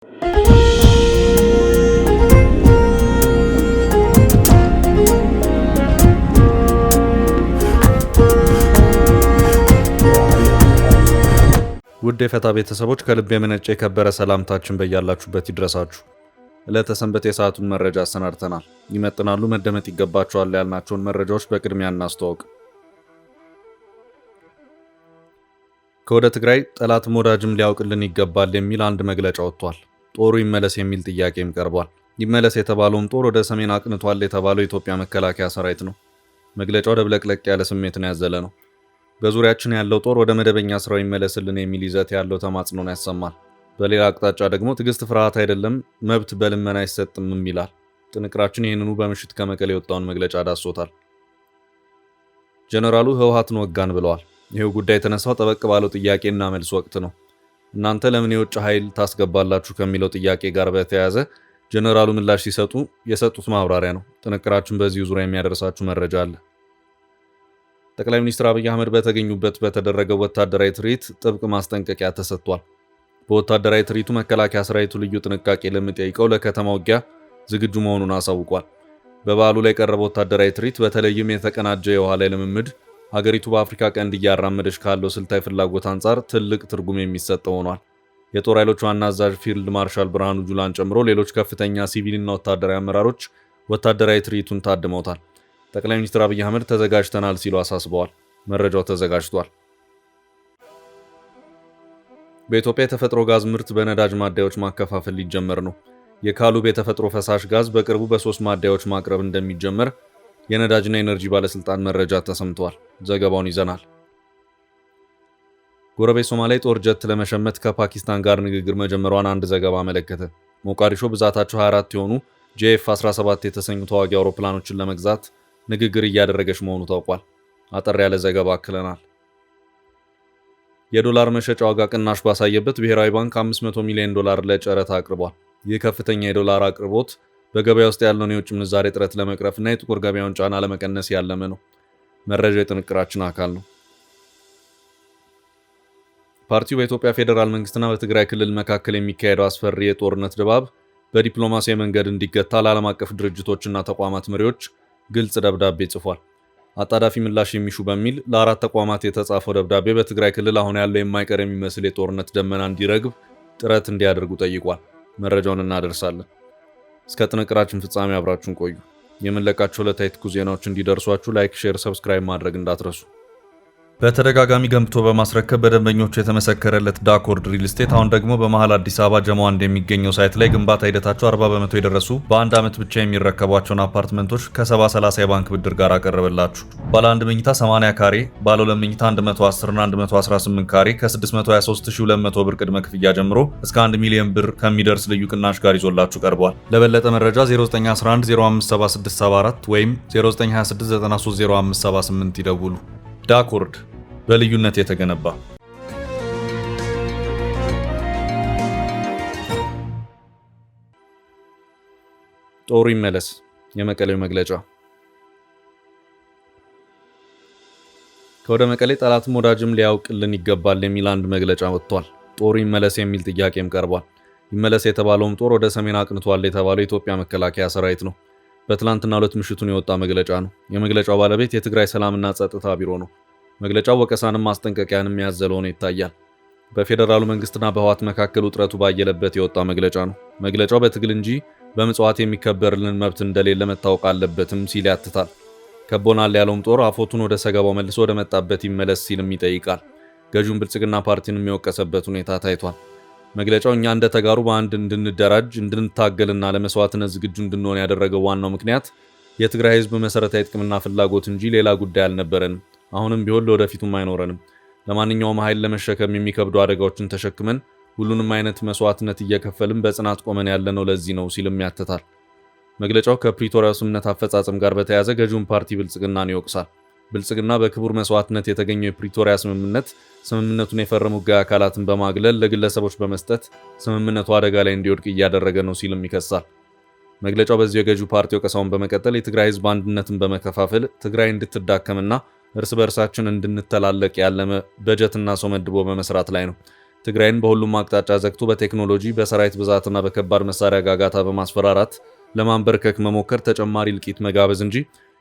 ውድ የፈታ ቤተሰቦች ከልብ የመነጨ የከበረ ሰላምታችን በያላችሁበት ይድረሳችሁ። ዕለተ ሰንበት የሰዓቱን መረጃ አሰናድተናል። ይመጥናሉ፣ መደመጥ ይገባቸዋል ያልናቸውን መረጃዎች በቅድሚያ እናስተዋውቅ። ከወደ ትግራይ ጠላትም ወዳጅም ሊያውቅልን ይገባል የሚል አንድ መግለጫ ወጥቷል። ጦሩ ይመለስ የሚል ጥያቄም ቀርቧል። ይመለስ የተባለውም ጦር ወደ ሰሜን አቅንቷል የተባለው የኢትዮጵያ መከላከያ ሰራዊት ነው። መግለጫው ደብለቅለቅ ያለ ስሜትን ያዘለ ነው። በዙሪያችን ያለው ጦር ወደ መደበኛ ስራው ይመለስልን የሚል ይዘት ያለው ተማጽኖን ያሰማል። በሌላ አቅጣጫ ደግሞ ትዕግስት ፍርሃት አይደለም፣ መብት በልመና አይሰጥም ይላል። ጥንቅራችን ይህንኑ በምሽት ከመቀሌ የወጣውን መግለጫ ዳሶታል። ጀነራሉ ህወሓትን ወጋን ብለዋል። ይሄው ጉዳይ የተነሳው ጠበቅ ባለው ጥያቄና መልስ ወቅት ነው። እናንተ ለምን የውጭ ኃይል ታስገባላችሁ ከሚለው ጥያቄ ጋር በተያያዘ ጀነራሉ ምላሽ ሲሰጡ የሰጡት ማብራሪያ ነው። ጥንቅራችን በዚሁ ዙሪያ የሚያደርሳችሁ መረጃ አለ። ጠቅላይ ሚኒስትር አብይ አህመድ በተገኙበት በተደረገው ወታደራዊ ትርኢት ጥብቅ ማስጠንቀቂያ ተሰጥቷል። በወታደራዊ ትርኢቱ መከላከያ ሰራዊቱ ልዩ ጥንቃቄ ለሚጠይቀው ለከተማ ውጊያ ዝግጁ መሆኑን አሳውቋል። በበዓሉ ላይ የቀረበው ወታደራዊ ትርኢት በተለይም የተቀናጀ የውሃ ላይ ልምምድ ሀገሪቱ በአፍሪካ ቀንድ እያራመደች ካለው ስልታዊ ፍላጎት አንጻር ትልቅ ትርጉም የሚሰጠው ሆኗል። የጦር ኃይሎች ዋና አዛዥ ፊልድ ማርሻል ብርሃኑ ጁላን ጨምሮ ሌሎች ከፍተኛ ሲቪልና ወታደራዊ አመራሮች ወታደራዊ ትርኢቱን ታድመውታል። ጠቅላይ ሚኒስትር አብይ አህመድ ተዘጋጅተናል ሲሉ አሳስበዋል። መረጃው ተዘጋጅቷል። በኢትዮጵያ የተፈጥሮ ጋዝ ምርት በነዳጅ ማደያዎች ማከፋፈል ሊጀመር ነው። የካሉብ የተፈጥሮ ፈሳሽ ጋዝ በቅርቡ በ3 ማደያዎች ማቅረብ እንደሚጀመር የነዳጅና ኤነርጂ ባለስልጣን መረጃ ተሰምቷል። ዘገባውን ይዘናል። ጎረቤት ሶማሊያ ጦር ጀት ለመሸመት ከፓኪስታን ጋር ንግግር መጀመሯን አንድ ዘገባ አመለከተ። ሞቃዲሾ ብዛታቸው 24 የሆኑ ጄኤፍ-17 የተሰኙ ተዋጊ አውሮፕላኖችን ለመግዛት ንግግር እያደረገች መሆኑ ታውቋል። አጠር ያለ ዘገባ አክለናል። የዶላር መሸጫ ዋጋ ቅናሽ ባሳየበት ብሔራዊ ባንክ $500 ሚሊዮን ለጨረታ አቅርቧል። ይህ ከፍተኛ የዶላር አቅርቦት በገበያ ውስጥ ያለውን የውጭ ምንዛሬ እጥረት ለመቅረፍና የጥቁር ገበያውን ጫና ለመቀነስ ያለመ ነው። መረጃ የጥንቅራችን አካል ነው። ፓርቲው በኢትዮጵያ ፌዴራል መንግስትና በትግራይ ክልል መካከል የሚካሄደው አስፈሪ የጦርነት ድባብ በዲፕሎማሲያዊ መንገድ እንዲገታ ለዓለም አቀፍ ድርጅቶችና ተቋማት መሪዎች ግልጽ ደብዳቤ ጽፏል። አጣዳፊ ምላሽ የሚሹ በሚል ለአራት ተቋማት የተጻፈው ደብዳቤ በትግራይ ክልል አሁን ያለው የማይቀር የሚመስል የጦርነት ደመና እንዲረግብ ጥረት እንዲያደርጉ ጠይቋል። መረጃውን እናደርሳለን። እስከ ጥንቅራችን ፍጻሜ አብራችሁን ቆዩ። የምንለቃቸው ዕለታዊ ትኩስ ዜናዎች እንዲደርሷችሁ ላይክ፣ ሼር፣ ሰብስክራይብ ማድረግ እንዳትረሱ። በተደጋጋሚ ገንብቶ በማስረከብ በደንበኞቹ የተመሰከረለት ዳኮርድ ሪል ስቴት አሁን ደግሞ በመሃል አዲስ አበባ ጀሞ አንድ የሚገኘው ሳይት ላይ ግንባታ ሂደታቸው 40% የደረሱ በአንድ ዓመት ብቻ የሚረከቧቸውን አፓርትመንቶች ከ70/30 የባንክ ብድር ጋር አቀረበላችሁ። ባለ 1 መኝታ 80 ካሬ፣ ባለ 2 መኝታ 110 እና 118 ካሬ ከ623200 ብር ቅድመ ክፍያ ጀምሮ እስከ 1 ሚሊዮን ብር ከሚደርስ ልዩ ቅናሽ ጋር ይዞላችሁ ቀርቧል። ለበለጠ መረጃ 0911 057674 ወይም 0926930578 ይደውሉ። ዳኮርድ በልዩነት የተገነባ። ጦሩ ይመለስ የመቀሌው መግለጫ። ከወደ መቀሌ ጠላትም ወዳጅም ሊያውቅልን ይገባል የሚል አንድ መግለጫ ወጥቷል። ጦሩ ይመለስ የሚል ጥያቄም ቀርቧል። ይመለስ የተባለውም ጦር ወደ ሰሜን አቅንቷል የተባለው የኢትዮጵያ መከላከያ ሰራዊት ነው። በትላንትና ዕለት ምሽቱን የወጣ መግለጫ ነው። የመግለጫው ባለቤት የትግራይ ሰላምና ጸጥታ ቢሮ ነው። መግለጫው ወቀሳንም ማስጠንቀቂያንም ያዘለ ሆኖ ይታያል። በፌዴራሉ መንግስትና በህወሓት መካከል ውጥረቱ ባየለበት የወጣ መግለጫ ነው። መግለጫው በትግል እንጂ በምጽዋት የሚከበርልን መብት እንደሌለ መታወቅ አለበትም ሲል ያትታል። ከቦናል ያለውም ጦር አፎቱን ወደ ሰገባው መልሶ ወደ መጣበት ይመለስ ሲልም ይጠይቃል። ገዢውን ብልጽግና ፓርቲንም የወቀሰበት ሁኔታ ታይቷል። መግለጫው እኛ እንደ ተጋሩ በአንድ እንድንደራጅ እንድንታገልና ለመስዋዕትነት ዝግጁ እንድንሆን ያደረገው ዋናው ምክንያት የትግራይ ህዝብ መሰረታዊ ጥቅምና ፍላጎት እንጂ ሌላ ጉዳይ አልነበረንም። አሁንም ቢሆን ለወደፊቱም አይኖረንም። ለማንኛውም ኃይል ለመሸከም የሚከብዱ አደጋዎችን ተሸክመን ሁሉንም አይነት መስዋዕትነት እየከፈልን በጽናት ቆመን ያለነው ለዚህ ነው ሲልም ያትታል። መግለጫው ከፕሪቶሪያው ስምምነት አፈጻጸም ጋር በተያያዘ ገዢውን ፓርቲ ብልጽግናን ይወቅሳል። ብልጽግና በክቡር መስዋዕትነት የተገኘው የፕሪቶሪያ ስምምነቱን የፈረሙ ሕጋዊ አካላትን በማግለል ለግለሰቦች በመስጠት ስምምነቱ አደጋ ላይ እንዲወድቅ እያደረገ ነው ሲልም ይከሳል። መግለጫው በዚህ የገዢው ፓርቲ ወቀሳውን በመቀጠል የትግራይ ህዝብ አንድነትን በመከፋፈል ትግራይ እንድትዳከምና እርስ በርሳችን እንድንተላለቅ ያለመ በጀትና ሰው መድቦ በመስራት ላይ ነው። ትግራይን በሁሉም አቅጣጫ ዘግቶ በቴክኖሎጂ በሰራዊት ብዛትና በከባድ መሳሪያ ጋጋታ በማስፈራራት ለማንበርከክ መሞከር ተጨማሪ እልቂት መጋበዝ እንጂ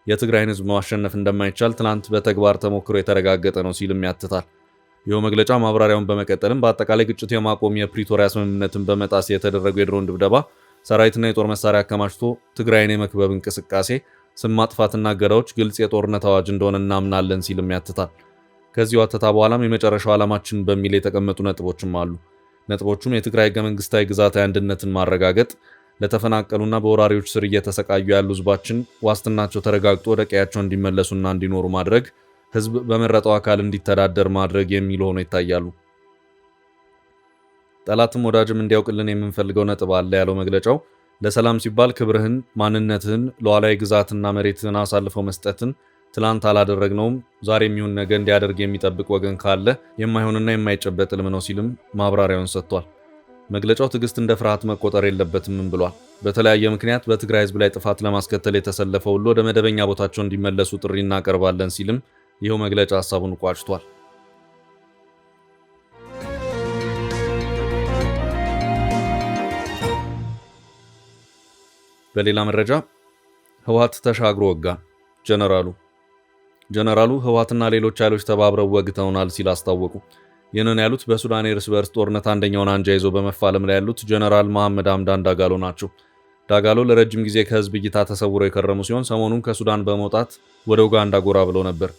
የትግራይን ህዝብ ማሸነፍ እንደማይቻል ትናንት በተግባር ተሞክሮ የተረጋገጠ ነው ሲልም ያትታል። ይኸው መግለጫ ማብራሪያውን በመቀጠልም በአጠቃላይ ግጭት የማቆም የፕሪቶሪያ ስምምነትን በመጣስ የተደረገው የድሮን ድብደባ፣ ሰራዊትና የጦር መሳሪያ አከማችቶ ትግራይን የመክበብ እንቅስቃሴ፣ ስም ማጥፋትና እገዳዎች ግልጽ የጦርነት አዋጅ እንደሆነ እናምናለን ሲልም ያትታል። ከዚሁ አተታ በኋላም የመጨረሻው ዓላማችን በሚል የተቀመጡ ነጥቦችም አሉ። ነጥቦቹም የትግራይ ህገ መንግስታዊ ግዛታዊ አንድነትን ማረጋገጥ፣ ለተፈናቀሉና በወራሪዎች ስር እየተሰቃዩ ያሉ ህዝባችን ዋስትናቸው ተረጋግጦ ወደ ቀያቸው እንዲመለሱና እንዲኖሩ ማድረግ፣ ህዝብ በመረጠው አካል እንዲተዳደር ማድረግ የሚሉ ሆነው ይታያሉ። ጠላትም ወዳጅም እንዲያውቅልን የምንፈልገው ነጥብ አለ ያለው መግለጫው ለሰላም ሲባል ክብርህን፣ ማንነትህን፣ ሉዓላዊ ግዛትና መሬትህን አሳልፈው መስጠትን ትላንት አላደረግነውም፣ ዛሬ የሚሆን ነገ እንዲያደርግ የሚጠብቅ ወገን ካለ የማይሆንና የማይጨበጥ ሕልም ነው ሲልም ማብራሪያውን ሰጥቷል። መግለጫው ትዕግስት እንደ ፍርሃት መቆጠር የለበትም ብሏል። በተለያየ ምክንያት በትግራይ ህዝብ ላይ ጥፋት ለማስከተል የተሰለፈ ሁሉ ወደ መደበኛ ቦታቸው እንዲመለሱ ጥሪ እናቀርባለን ሲልም ይኸው መግለጫ ሐሳቡን ቋጭቷል። በሌላ መረጃ ህወሓት ተሻግሮ ወጋ። ጀነራሉ ህወሓትና ሌሎች ኃይሎች ተባብረው ወግተውናል ሲል አስታወቁ። ይህንን ያሉት በሱዳን የእርስ በርስ ጦርነት አንደኛውን አንጃ ይዞ በመፋለም ላይ ያሉት ጀነራል መሐመድ ሐምዳን ዳጋሎ ናቸው። ዳጋሎ ለረጅም ጊዜ ከህዝብ እይታ ተሰውረው የከረሙ ሲሆን ሰሞኑን ከሱዳን በመውጣት ወደ ኡጋንዳ ጎራ ብለው ነበር።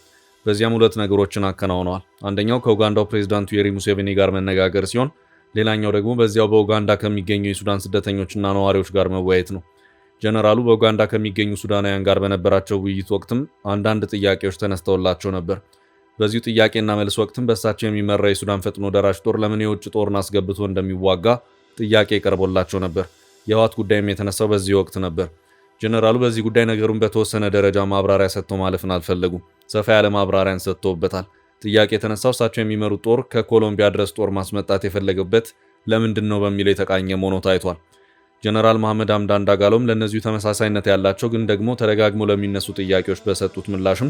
በዚያም ሁለት ነገሮችን አከናውነዋል። አንደኛው ከኡጋንዳው ፕሬዝዳንት ዩዌሪ ሙሴቬኒ ጋር መነጋገር ሲሆን፣ ሌላኛው ደግሞ በዚያው በኡጋንዳ ከሚገኙ የሱዳን ስደተኞችና ነዋሪዎች ጋር መወያየት ነው። ጀነራሉ በኡጋንዳ ከሚገኙ ሱዳናውያን ጋር በነበራቸው ውይይት ወቅትም አንዳንድ ጥያቄዎች ተነስተውላቸው ነበር። በዚሁ ጥያቄና መልስ ወቅትም በእሳቸው የሚመራ የሱዳን ፈጥኖ ደራሽ ጦር ለምን የውጭ ጦርን አስገብቶ እንደሚዋጋ ጥያቄ ቀርቦላቸው ነበር። የህወሓት ጉዳይም የተነሳው በዚህ ወቅት ነበር። ጀነራሉ በዚህ ጉዳይ ነገሩን በተወሰነ ደረጃ ማብራሪያ ሰጥተው ማለፍን አልፈለጉም። ሰፋ ያለ ማብራሪያን ሰጥተውበታል። ጥያቄ የተነሳው እሳቸው የሚመሩት ጦር ከኮሎምቢያ ድረስ ጦር ማስመጣት የፈለገበት ለምንድን ነው በሚለው የተቃኘ መሆኑ ታይቷል። ጀነራል መሐመድ ሐምዳን ዳጋሎም ለእነዚሁ ተመሳሳይነት ያላቸው ግን ደግሞ ተደጋግሞ ለሚነሱ ጥያቄዎች በሰጡት ምላሽም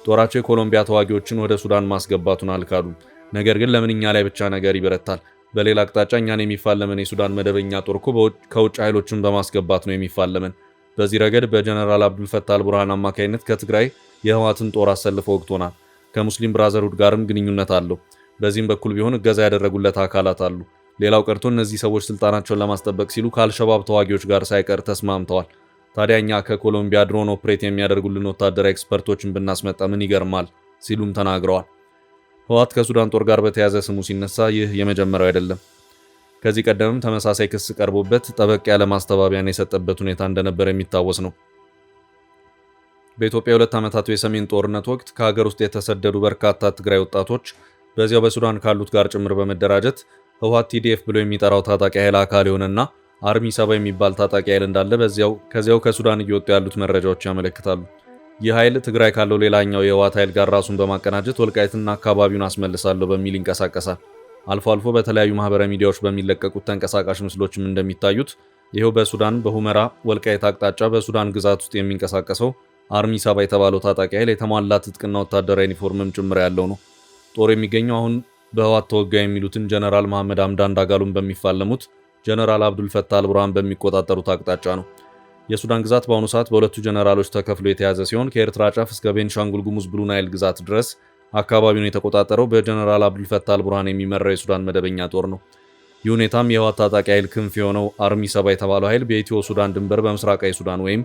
ጦራቸው የኮሎምቢያ ተዋጊዎችን ወደ ሱዳን ማስገባቱን አልካዱም። ነገር ግን ለምን እኛ ላይ ብቻ ነገር ይበረታል? በሌላ አቅጣጫ እኛን የሚፋለመን የሱዳን መደበኛ ጦር እኮ ከውጭ ኃይሎችን በማስገባት ነው የሚፋለመን። በዚህ ረገድ በጀነራል አብዱልፈታህ አልቡርሃን አማካይነት ከትግራይ የህወሓትን ጦር አሰልፎ ወግቶናል። ከሙስሊም ብራዘርሁድ ጋርም ግንኙነት አለው። በዚህም በኩል ቢሆን እገዛ ያደረጉለት አካላት አሉ። ሌላው ቀርቶ እነዚህ ሰዎች ስልጣናቸውን ለማስጠበቅ ሲሉ ከአልሸባብ ተዋጊዎች ጋር ሳይቀር ተስማምተዋል። ታዲያ እኛ ከኮሎምቢያ ድሮን ኦፕሬት የሚያደርጉልን ወታደራዊ ኤክስፐርቶችን ብናስመጣ ምን ይገርማል ሲሉም ተናግረዋል። ህወሓት ከሱዳን ጦር ጋር በተያያዘ ስሙ ሲነሳ ይህ የመጀመሪያው አይደለም። ከዚህ ቀደምም ተመሳሳይ ክስ ቀርቦበት ጠበቅ ያለ ማስተባበያን የሰጠበት ሁኔታ እንደነበር የሚታወስ ነው። በኢትዮጵያ የሁለት ዓመታቱ የሰሜን ጦርነት ወቅት ከሀገር ውስጥ የተሰደዱ በርካታ ትግራይ ወጣቶች በዚያው በሱዳን ካሉት ጋር ጭምር በመደራጀት ህወሓት ቲዲኤፍ ብሎ የሚጠራው ታጣቂ ኃይል አካል የሆነና አርሚ 7 የሚባል ታጣቂ ኃይል እንዳለ ከዚያው ከሱዳን እየወጡ ያሉት መረጃዎች ያመለክታሉ። ይህ ኃይል ትግራይ ካለው ሌላኛው የህወሓት ኃይል ጋር ራሱን በማቀናጀት ወልቃይትና አካባቢውን አስመልሳለሁ በሚል ይንቀሳቀሳል። አልፎ አልፎ በተለያዩ ማህበራዊ ሚዲያዎች በሚለቀቁት ተንቀሳቃሽ ምስሎችም እንደሚታዩት ይሄው በሱዳን በሁመራ ወልቃይት አቅጣጫ በሱዳን ግዛት ውስጥ የሚንቀሳቀሰው አርሚ 7 የተባለው ታጣቂ ኃይል የተሟላ ትጥቅና ወታደራዊ ዩኒፎርምም ጭምር ያለው ነው። ጦር የሚገኘው አሁን በህወሓት ተወጋ የሚሉትን ጀነራል መሐመድ ሐምዳን ዳጋሎን በሚፋለሙት ጀነራል አብዱልፈታህ አልቡርሃን በሚቆጣጠሩት አቅጣጫ ነው። የሱዳን ግዛት በአሁኑ ሰዓት በሁለቱ ጀነራሎች ተከፍሎ የተያዘ ሲሆን ከኤርትራ ጫፍ እስከ ቤንሻንጉል ጉሙዝ ብሉ ናይል ግዛት ድረስ አካባቢውን የተቆጣጠረው በጀነራል አብዱልፈታህ አልቡርሃን የሚመራው የሱዳን መደበኛ ጦር ነው። ይህ ሁኔታም የህወሓት ታጣቂ ኃይል ክንፍ የሆነው አርሚ 7 የተባለው ኃይል በኢትዮ ሱዳን ድንበር በምስራቃዊ ሱዳን ወይም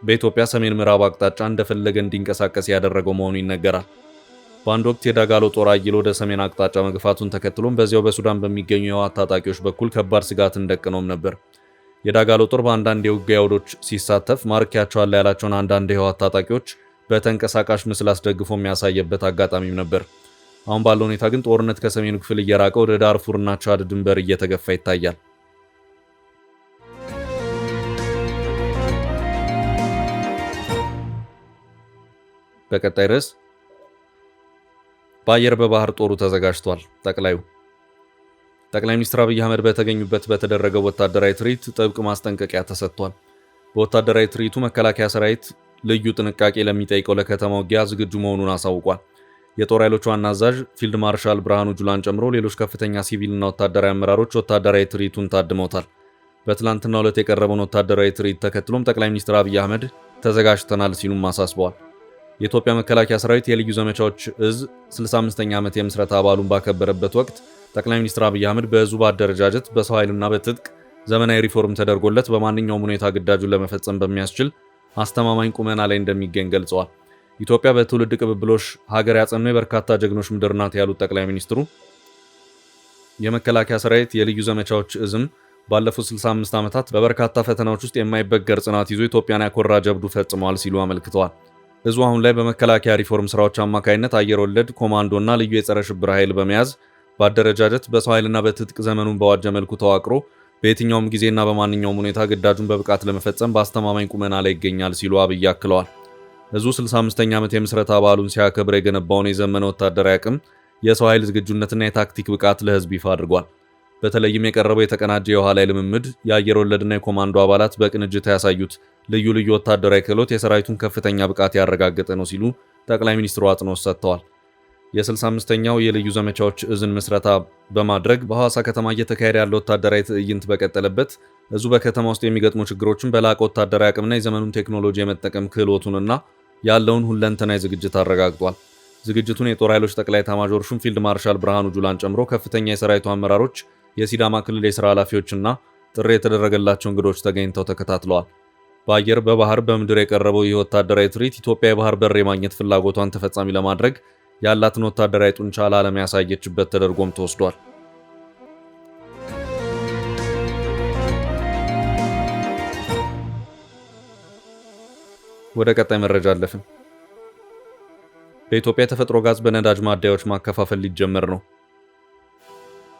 በኢትዮጵያ ሰሜን ምዕራብ አቅጣጫ እንደፈለገ እንዲንቀሳቀስ ያደረገው መሆኑ ይነገራል። በአንድ ወቅት የዳጋሎ ጦር አይሎ ወደ ሰሜን አቅጣጫ መግፋቱን ተከትሎም በዚያው በሱዳን በሚገኙ የህወሓት ታጣቂዎች በኩል ከባድ ስጋትን ደቅኖም ነበር። የዳጋሎ ጦር በአንዳንድ የውጊያ አውዶች ሲሳተፍ ማርኪያቸዋል ያላቸውን አንዳንድ የህወሓት ታጣቂዎች በተንቀሳቃሽ ምስል አስደግፎ የሚያሳየበት አጋጣሚም ነበር። አሁን ባለው ሁኔታ ግን ጦርነት ከሰሜኑ ክፍል እየራቀ ወደ ዳርፉርና ቻድ ድንበር እየተገፋ ይታያል። በቀጣይ ርዕስ በአየር በባህር ጦሩ ተዘጋጅቷል። ጠቅላይ ሚኒስትር አብይ አህመድ በተገኙበት በተደረገው ወታደራዊ ትርኢት ጥብቅ ማስጠንቀቂያ ተሰጥቷል። በወታደራዊ ትርኢቱ መከላከያ ሰራዊት ልዩ ጥንቃቄ ለሚጠይቀው ለከተማ ውጊያ ዝግጁ መሆኑን አሳውቋል። የጦር ኃይሎች ዋና አዛዥ ፊልድ ማርሻል ብርሃኑ ጁላን ጨምሮ ሌሎች ከፍተኛ ሲቪልና ወታደራዊ አመራሮች ወታደራዊ ትርኢቱን ታድመውታል። በትላንትናው ዕለት የቀረበውን ወታደራዊ ትርኢት ተከትሎም ጠቅላይ ሚኒስትር አብይ አህመድ ተዘጋጅተናል ሲሉም አሳስበዋል። የኢትዮጵያ መከላከያ ሰራዊት የልዩ ዘመቻዎች እዝ 65ኛ ዓመት የምስረታ በዓሉን ባከበረበት ወቅት ጠቅላይ ሚኒስትር አብይ አህመድ በእዙ በአደረጃጀት በሰው ኃይልና በትጥቅ ዘመናዊ ሪፎርም ተደርጎለት በማንኛውም ሁኔታ ግዳጁን ለመፈጸም በሚያስችል አስተማማኝ ቁመና ላይ እንደሚገኝ ገልጸዋል። ኢትዮጵያ በትውልድ ቅብብሎሽ ሀገር ያጸኑ የበርካታ ጀግኖች ምድር ናት ያሉት ጠቅላይ ሚኒስትሩ የመከላከያ ሰራዊት የልዩ ዘመቻዎች እዝም ባለፉት 65 ዓመታት በበርካታ ፈተናዎች ውስጥ የማይበገር ጽናት ይዞ ኢትዮጵያን ያኮራ ጀብዱ ፈጽመዋል ሲሉ አመልክተዋል። እዙ አሁን ላይ በመከላከያ ሪፎርም ስራዎች አማካይነት አየር ወለድ ኮማንዶና ልዩ የጸረ ሽብር ኃይል በመያዝ በአደረጃጀት በሰው ኃይልና በትጥቅ ዘመኑን በዋጀ መልኩ ተዋቅሮ በየትኛውም ጊዜና በማንኛውም ሁኔታ ግዳጁን በብቃት ለመፈጸም በአስተማማኝ ቁመና ላይ ይገኛል ሲሉ አብይ አክለዋል። እዙ 65ኛ ዓመት የምስረታ በዓሉን ሲያከብር የገነባውን የዘመነ ወታደራዊ አቅም፣ የሰው ኃይል ዝግጁነትና የታክቲክ ብቃት ለህዝብ ይፋ አድርጓል። በተለይም የቀረበው የተቀናጀ የውሃ ላይ ልምምድ የአየር ወለድና የኮማንዶ አባላት በቅንጅት ያሳዩት ልዩ ልዩ ወታደራዊ ክህሎት የሰራዊቱን ከፍተኛ ብቃት ያረጋገጠ ነው ሲሉ ጠቅላይ ሚኒስትሩ አጽንኦት ሰጥተዋል። የ65ኛው የልዩ ዘመቻዎች እዝን ምስረታ በማድረግ በሐዋሳ ከተማ እየተካሄደ ያለው ወታደራዊ ትዕይንት በቀጠለበት እዙ በከተማ ውስጥ የሚገጥሙ ችግሮችን በላቀ ወታደራዊ አቅምና የዘመኑን ቴክኖሎጂ የመጠቀም ክህሎቱንና ያለውን ሁለንተናዊ ዝግጅት አረጋግጧል። ዝግጅቱን የጦር ኃይሎች ጠቅላይ ኤታማዦር ሹም ፊልድ ማርሻል ብርሃኑ ጁላን ጨምሮ ከፍተኛ የሰራዊቱ አመራሮች፣ የሲዳማ ክልል የሥራ ኃላፊዎችና ጥሪ የተደረገላቸው እንግዶች ተገኝተው ተከታትለዋል። በአየር በባህር በምድር የቀረበው ይህ ወታደራዊ ትርኢት ኢትዮጵያ የባህር በር የማግኘት ፍላጎቷን ተፈጻሚ ለማድረግ ያላትን ወታደራዊ ጡንቻ ለዓለም ያሳየችበት ተደርጎም ተወስዷል። ወደ ቀጣይ መረጃ አለፍን። በኢትዮጵያ የተፈጥሮ ጋዝ በነዳጅ ማደያዎች ማከፋፈል ሊጀመር ነው።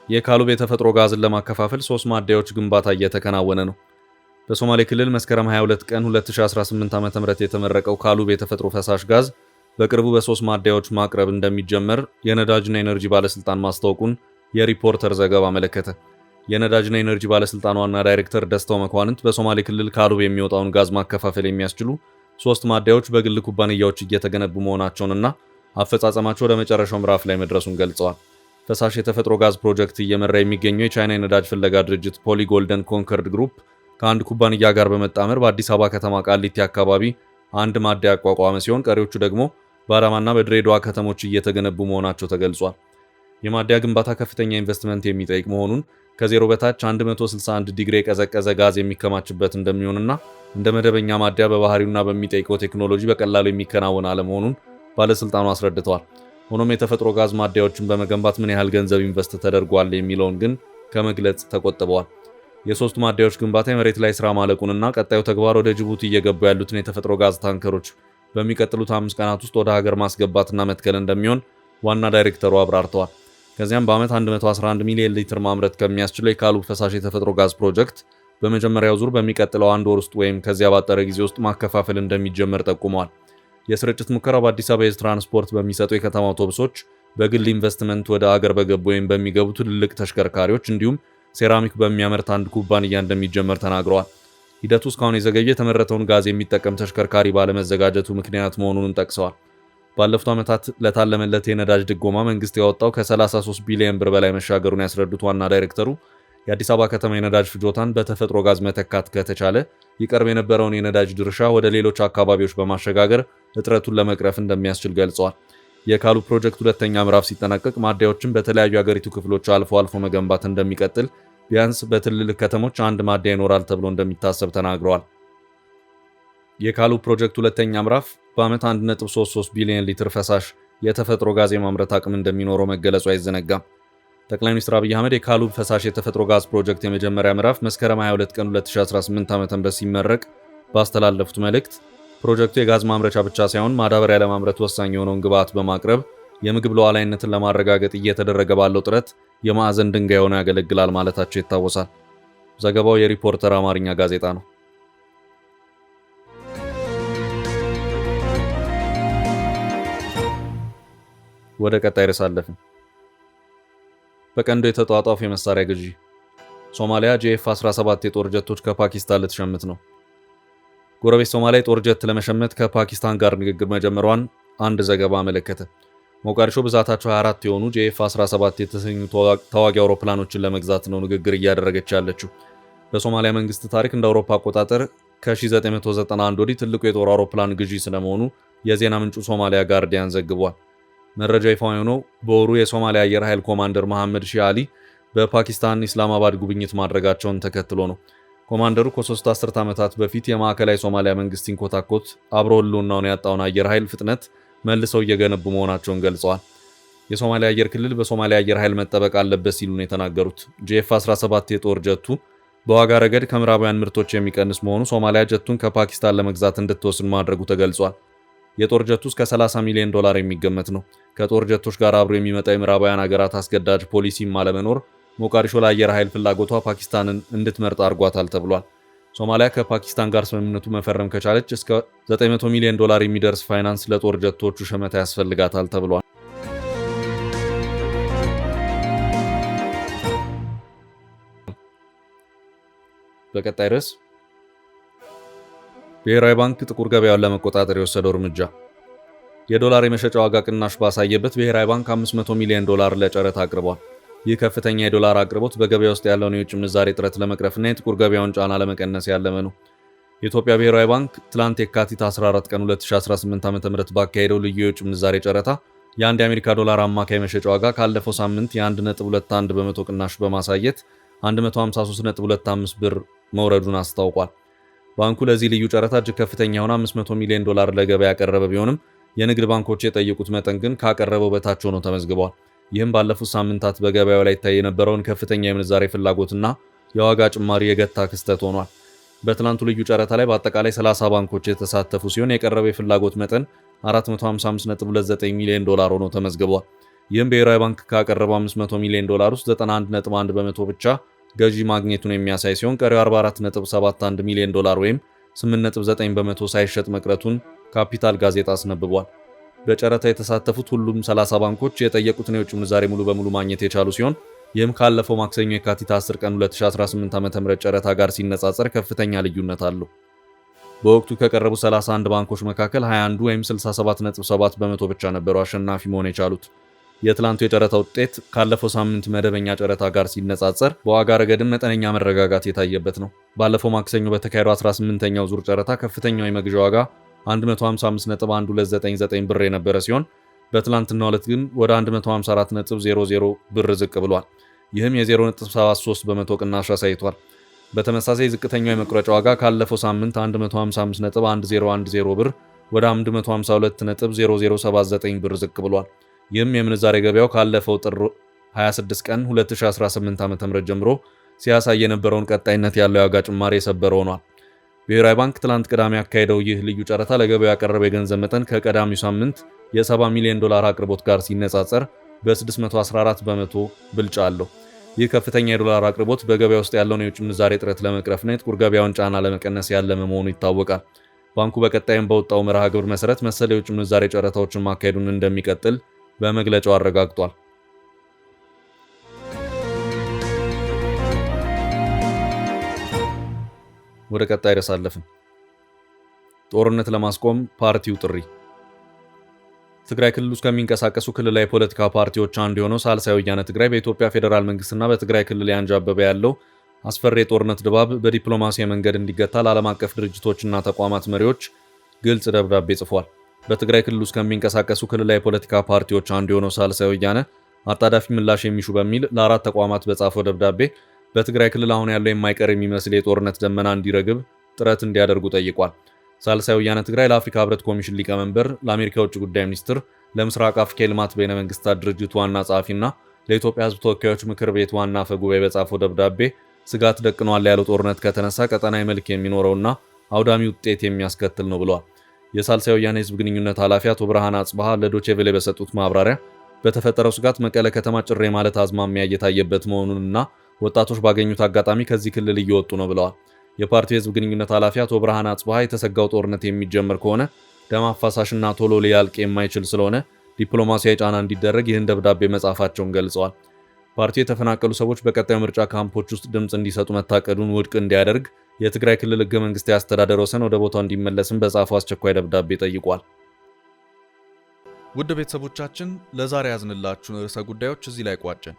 የካሉብ የተፈጥሮ ጋዝን ለማከፋፈል 3 ማደያዎች ግንባታ እየተከናወነ ነው። በሶማሌ ክልል መስከረም 22 ቀን 2018 ዓ.ም የተመረቀው ካሉብ የተፈጥሮ ፈሳሽ ጋዝ በቅርቡ በ3 ማደያዎች ማቅረብ እንደሚጀመር የነዳጅና ኤነርጂ ባለስልጣን ማስታወቁን የሪፖርተር ዘገባ አመለከተ። የነዳጅና ኤነርጂ ባለስልጣን ዋና ዳይሬክተር ደስታው መኳንንት በሶማሌ ክልል ካሉብ የሚወጣውን ጋዝ ማከፋፈል የሚያስችሉ 3 ማደያዎች በግል ኩባንያዎች እየተገነቡ መሆናቸውንና አፈጻጸማቸው ወደ መጨረሻው ምዕራፍ ላይ መድረሱን ገልጸዋል። ፈሳሽ የተፈጥሮ ጋዝ ፕሮጀክት እየመራ የሚገኘው የቻይና የነዳጅ ፍለጋ ድርጅት ፖሊ ጎልደን ኮንከርድ ግሩፕ ከአንድ ኩባንያ ጋር በመጣመር በአዲስ አበባ ከተማ ቃሊቲ አካባቢ አንድ ማደያ ያቋቋመ ሲሆን ቀሪዎቹ ደግሞ በአዳማና በድሬዳዋ ከተሞች እየተገነቡ መሆናቸው ተገልጿል። የማደያ ግንባታ ከፍተኛ ኢንቨስትመንት የሚጠይቅ መሆኑን ከዜሮ በታች 161 ዲግሪ የቀዘቀዘ ጋዝ የሚከማችበት እንደሚሆንና እንደ መደበኛ ማደያ በባህሪውና በሚጠይቀው ቴክኖሎጂ በቀላሉ የሚከናወን አለመሆኑን ባለስልጣኑ አስረድተዋል። ሆኖም የተፈጥሮ ጋዝ ማደያዎችን በመገንባት ምን ያህል ገንዘብ ኢንቨስት ተደርጓል የሚለውን ግን ከመግለጽ ተቆጥበዋል። የሶስቱ ማደያዎች ግንባታ የመሬት ላይ ስራ ማለቁንና ቀጣዩ ተግባር ወደ ጅቡቲ እየገቡ ያሉትን የተፈጥሮ ጋዝ ታንከሮች በሚቀጥሉት 5 ቀናት ውስጥ ወደ ሀገር ማስገባትና መትከል እንደሚሆን ዋና ዳይሬክተሩ አብራርተዋል። ከዚያም በዓመት 111 ሚሊዮን ሊትር ማምረት ከሚያስችለው የካሉብ ፈሳሽ የተፈጥሮ ጋዝ ፕሮጀክት በመጀመሪያው ዙር በሚቀጥለው 1 ወር ውስጥ ወይም ከዚያ ባጠረ ጊዜ ውስጥ ማከፋፈል እንደሚጀመር ጠቁመዋል። የስርጭት ሙከራው በአዲስ አበባ የህዝብ ትራንስፖርት በሚሰጡ የከተማ አውቶቡሶች፣ በግል ኢንቨስትመንት ወደ አገር በገቡ ወይም በሚገቡ ትልልቅ ተሽከርካሪዎች እንዲሁም ሴራሚክ በሚያመርት አንድ ኩባንያ እንደሚጀመር ተናግረዋል። ሂደቱ እስካሁን የዘገየ የተመረተውን ጋዝ የሚጠቀም ተሽከርካሪ ባለመዘጋጀቱ ምክንያት መሆኑንም ጠቅሰዋል። ባለፉት ዓመታት ለታለመለት የነዳጅ ድጎማ መንግስት ያወጣው ከ33 ቢሊዮን ብር በላይ መሻገሩን ያስረዱት ዋና ዳይሬክተሩ የአዲስ አበባ ከተማ የነዳጅ ፍጆታን በተፈጥሮ ጋዝ መተካት ከተቻለ ይቀርብ የነበረውን የነዳጅ ድርሻ ወደ ሌሎች አካባቢዎች በማሸጋገር እጥረቱን ለመቅረፍ እንደሚያስችል ገልጸዋል። የካሉብ ፕሮጀክት ሁለተኛ ምዕራፍ ሲጠናቀቅ ማደያዎችን በተለያዩ የአገሪቱ ክፍሎች አልፎ አልፎ መገንባት እንደሚቀጥል፣ ቢያንስ በትልልቅ ከተሞች አንድ ማደያ ይኖራል ተብሎ እንደሚታሰብ ተናግረዋል። የካሉብ ፕሮጀክት ሁለተኛ ምዕራፍ በዓመት 1.33 ቢሊዮን ሊትር ፈሳሽ የተፈጥሮ ጋዝ የማምረት አቅም እንደሚኖረው መገለጹ አይዘነጋም። ጠቅላይ ሚኒስትር አብይ አህመድ የካሉብ ፈሳሽ የተፈጥሮ ጋዝ ፕሮጀክት የመጀመሪያ ምዕራፍ መስከረም 22 ቀን 2018 ዓ.ም ሲመረቅ ባስተላለፉት መልእክት ፕሮጀክቱ የጋዝ ማምረቻ ብቻ ሳይሆን ማዳበሪያ ለማምረት ወሳኝ የሆነውን ግብዓት በማቅረብ የምግብ ሉዓላዊነትን ለማረጋገጥ እየተደረገ ባለው ጥረት የማዕዘን ድንጋይ ሆኖ ያገለግላል ማለታቸው ይታወሳል። ዘገባው የሪፖርተር አማርኛ ጋዜጣ ነው። ወደ ቀጣይ ርዕስ አለፍን። በቀንዱ የተጧጧፈ የመሳሪያ ግዢ። ሶማሊያ ጂኤፍ-17 የጦር ጀቶች ከፓኪስታን ልትሸምት ነው። ጎረቤት ሶማሊያ የጦር ጀት ለመሸመት ከፓኪስታን ጋር ንግግር መጀመሯን አንድ ዘገባ አመለከተ። ሞቃዲሾ ብዛታቸው 24 የሆኑ ጄኤፍ-17 የተሰኙ ተዋጊ አውሮፕላኖችን ለመግዛት ነው ንግግር እያደረገች ያለችው። በሶማሊያ መንግስት ታሪክ እንደ አውሮፓ አቆጣጠር ከ1991 ወዲህ ትልቁ የጦር አውሮፕላን ግዢ ስለመሆኑ የዜና ምንጩ ሶማሊያ ጋርዲያን ዘግቧል። መረጃ ይፋ የሆነው በወሩ የሶማሊያ አየር ኃይል ኮማንደር መሐመድ ሺህ አሊ በፓኪስታን ኢስላማባድ ጉብኝት ማድረጋቸውን ተከትሎ ነው። ኮማንደሩ ከ3 አስርት ዓመታት በፊት የማዕከላዊ ሶማሊያ መንግስት ሲንኮታኮት አብሮ ህልውናውን ያጣውን አየር ኃይል ፍጥነት መልሰው እየገነቡ መሆናቸውን ገልጸዋል። የሶማሊያ አየር ክልል በሶማሊያ አየር ኃይል መጠበቅ አለበት ሲሉ ነው የተናገሩት። ጄኤፍ-17 የጦር ጀቱ በዋጋ ረገድ ከምዕራባውያን ምርቶች የሚቀንስ መሆኑ ሶማሊያ ጀቱን ከፓኪስታን ለመግዛት እንድትወስን ማድረጉ ተገልጿል። የጦር ጀቱ እስከ $30 ሚሊዮን የሚገመት ነው። ከጦር ጀቶች ጋር አብሮ የሚመጣው የምዕራባውያን ሀገራት አስገዳጅ ፖሊሲም አለመኖር ሞቃዲሾ ለአየር ኃይል ፍላጎቷ ፓኪስታንን እንድትመርጥ አድርጓታል ተብሏል። ሶማሊያ ከፓኪስታን ጋር ስምምነቱ መፈረም ከቻለች እስከ $900 ሚሊዮን የሚደርስ ፋይናንስ ለጦር ጀቶቹ ሸመታ ያስፈልጋታል ተብሏል። በቀጣይ ርዕስ ብሔራዊ ባንክ ጥቁር ገበያውን ለመቆጣጠር የወሰደው እርምጃ። የዶላር የመሸጫ ዋጋ ቅናሽ ባሳየበት ብሔራዊ ባንክ $500 ሚሊዮን ለጨረታ አቅርቧል። ይህ ከፍተኛ የዶላር አቅርቦት በገበያ ውስጥ ያለውን የውጭ ምንዛሬ እጥረት ለመቅረፍና የጥቁር ገበያውን ጫና ለመቀነስ ያለመ ነው። የኢትዮጵያ ብሔራዊ ባንክ ትላንት የካቲት 14 ቀን 2018 ዓ.ም ባካሄደው ልዩ የውጭ ምንዛሬ ጨረታ የአንድ የአሜሪካ ዶላር አማካይ መሸጫ ዋጋ ካለፈው ሳምንት የ1.21 በመቶ ቅናሽ በማሳየት 153.25 ብር መውረዱን አስታውቋል። ባንኩ ለዚህ ልዩ ጨረታ እጅግ ከፍተኛ የሆነ $500 ሚሊዮን ለገበያ ያቀረበ ቢሆንም የንግድ ባንኮች የጠየቁት መጠን ግን ካቀረበው በታች ሆኖ ተመዝግቧል። ይህም ባለፉት ሳምንታት በገበያው ላይ ይታይ የነበረውን ከፍተኛ የምንዛሬ ፍላጎትና የዋጋ ጭማሪ የገታ ክስተት ሆኗል። በትናንቱ ልዩ ጨረታ ላይ በአጠቃላይ 30 ባንኮች የተሳተፉ ሲሆን የቀረበው የፍላጎት መጠን $455.29 ሚሊዮን ሆኖ ተመዝግቧል። ይህም ብሔራዊ ባንክ ካቀረበው $500 ሚሊዮን ውስጥ 91.1 በመቶ ብቻ ገዢ ማግኘቱን የሚያሳይ ሲሆን ቀሪው $44.71 ሚሊዮን ወይም 8.9 በመቶ ሳይሸጥ መቅረቱን ካፒታል ጋዜጣ አስነብቧል። በጨረታ የተሳተፉት ሁሉም 30 ባንኮች የጠየቁትን የውጭ ምንዛሬ ሙሉ በሙሉ ማግኘት የቻሉ ሲሆን ይህም ካለፈው ማክሰኞ የካቲት 10 ቀን 2018 ዓ.ም ጨረታ ጋር ሲነጻጸር ከፍተኛ ልዩነት አለው። በወቅቱ ከቀረቡ 31 ባንኮች መካከል 21 ወይም 67.7 በመቶ ብቻ ነበሩ አሸናፊ መሆን የቻሉት። የትላንቱ የጨረታ ውጤት ካለፈው ሳምንት መደበኛ ጨረታ ጋር ሲነጻጸር በዋጋ ረገድም መጠነኛ መረጋጋት የታየበት ነው። ባለፈው ማክሰኞ በተካሄደው 18ኛው ዙር ጨረታ ከፍተኛው የመግዣ ዋጋ 155.1299 ብር የነበረ ሲሆን በትላንትናው ዕለት ግን ወደ 154.00 ብር ዝቅ ብሏል። ይህም የ0.73 በመቶ ቅናሽ አሳይቷል። በተመሳሳይ ዝቅተኛው የመቁረጫ ዋጋ ካለፈው ሳምንት 155.1010 ብር ወደ 152.0079 ብር ዝቅ ብሏል። ይህም የምንዛሬ ገበያው ካለፈው ጥር 26 ቀን 2018 ዓ.ም ጀምሮ ሲያሳይ የነበረውን ቀጣይነት ያለው የዋጋ ጭማሪ የሰበረ ሆኗል። ብሔራዊ ባንክ ትላንት ቅዳሜ ያካሄደው ይህ ልዩ ጨረታ ለገበያው ያቀረበው የገንዘብ መጠን ከቀዳሚው ሳምንት የ$70 ሚሊዮን አቅርቦት ጋር ሲነጻጸር በ614 በመቶ ብልጫ አለው። ይህ ከፍተኛ የዶላር አቅርቦት በገበያ ውስጥ ያለውን የውጭ ምንዛሬ እጥረት ለመቅረፍና የጥቁር ገበያውን ጫና ለመቀነስ ያለመ መሆኑ ይታወቃል። ባንኩ በቀጣይም በወጣው መርሃ ግብር መሰረት መሰል የውጭ ምንዛሬ ጨረታዎችን ማካሄዱን እንደሚቀጥል በመግለጫው አረጋግጧል። ወደ ቀጣይ ርዕስ አለፍን። ጦርነት ለማስቆም ፓርቲው ጥሪ። ትግራይ ክልል ውስጥ ከሚንቀሳቀሱ ክልላዊ የፖለቲካ ፓርቲዎች አንዱ የሆነው ሳልሳይ ወያነ ትግራይ በኢትዮጵያ ፌዴራል መንግስትና በትግራይ ክልል ያንዣበበ ያለው አስፈሪ የጦርነት ድባብ በዲፕሎማሲያዊ መንገድ እንዲገታ ለዓለም አቀፍ ድርጅቶችና ተቋማት መሪዎች ግልጽ ደብዳቤ ጽፏል። በትግራይ ክልል ውስጥ ከሚንቀሳቀሱ ክልላዊ የፖለቲካ ፓርቲዎች አንዱ የሆነው ሳልሳይ ወያነ አጣዳፊ ምላሽ የሚሹ በሚል ለአራት ተቋማት በጻፈው ደብዳቤ በትግራይ ክልል አሁን ያለው የማይቀር የሚመስል የጦርነት ደመና እንዲረግብ ጥረት እንዲያደርጉ ጠይቋል። ሳልሳይ ወያነ ትግራይ ለአፍሪካ ህብረት ኮሚሽን ሊቀመንበር፣ ለአሜሪካ የውጭ ጉዳይ ሚኒስትር፣ ለምስራቅ አፍሪካ የልማት በይነ መንግስታት ድርጅት ዋና ጸሐፊና ለኢትዮጵያ ህዝብ ተወካዮች ምክር ቤት ዋና አፈ ጉባኤ በጻፈው ደብዳቤ ስጋት ደቅኗል ያለው ጦርነት ከተነሳ ቀጠናዊ መልክ የሚኖረውና አውዳሚ ውጤት የሚያስከትል ነው ብለዋል። የሳልሳይ ወያነ ህዝብ ግንኙነት ኃላፊ አቶ ብርሃን አጽባሃ ለዶቼ ቬለ በሰጡት ማብራሪያ በተፈጠረው ስጋት መቀለ ከተማ ጭሬ ማለት አዝማሚያ እየታየበት መሆኑንና ወጣቶች ባገኙት አጋጣሚ ከዚህ ክልል እየወጡ ነው ብለዋል። የፓርቲው የህዝብ ግንኙነት ኃላፊ አቶ ብርሃን አጽባሃ የተሰጋው ጦርነት የሚጀመር ከሆነ ደም አፋሳሽና ቶሎ ሊያልቅ የማይችል ስለሆነ ዲፕሎማሲያዊ ጫና እንዲደረግ ይህን ደብዳቤ መጻፋቸውን ገልጸዋል። ፓርቲው የተፈናቀሉ ሰዎች በቀጣዩ ምርጫ ካምፖች ውስጥ ድምፅ እንዲሰጡ መታቀዱን ውድቅ እንዲያደርግ፣ የትግራይ ክልል ህገ መንግስታዊ አስተዳደር ወሰን ወደ ቦታው እንዲመለስም በጻፈው አስቸኳይ ደብዳቤ ጠይቋል። ውድ ቤተሰቦቻችን ለዛሬ ያዝንላችሁን ርዕሰ ጉዳዮች እዚህ ላይ ቋጨን።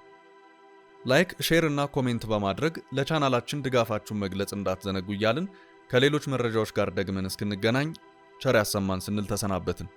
ላይክ፣ ሼር እና ኮሜንት በማድረግ ለቻናላችን ድጋፋችሁን መግለጽ እንዳትዘነጉ እያልን ከሌሎች መረጃዎች ጋር ደግመን እስክንገናኝ ቸር ያሰማን ስንል ተሰናበትን።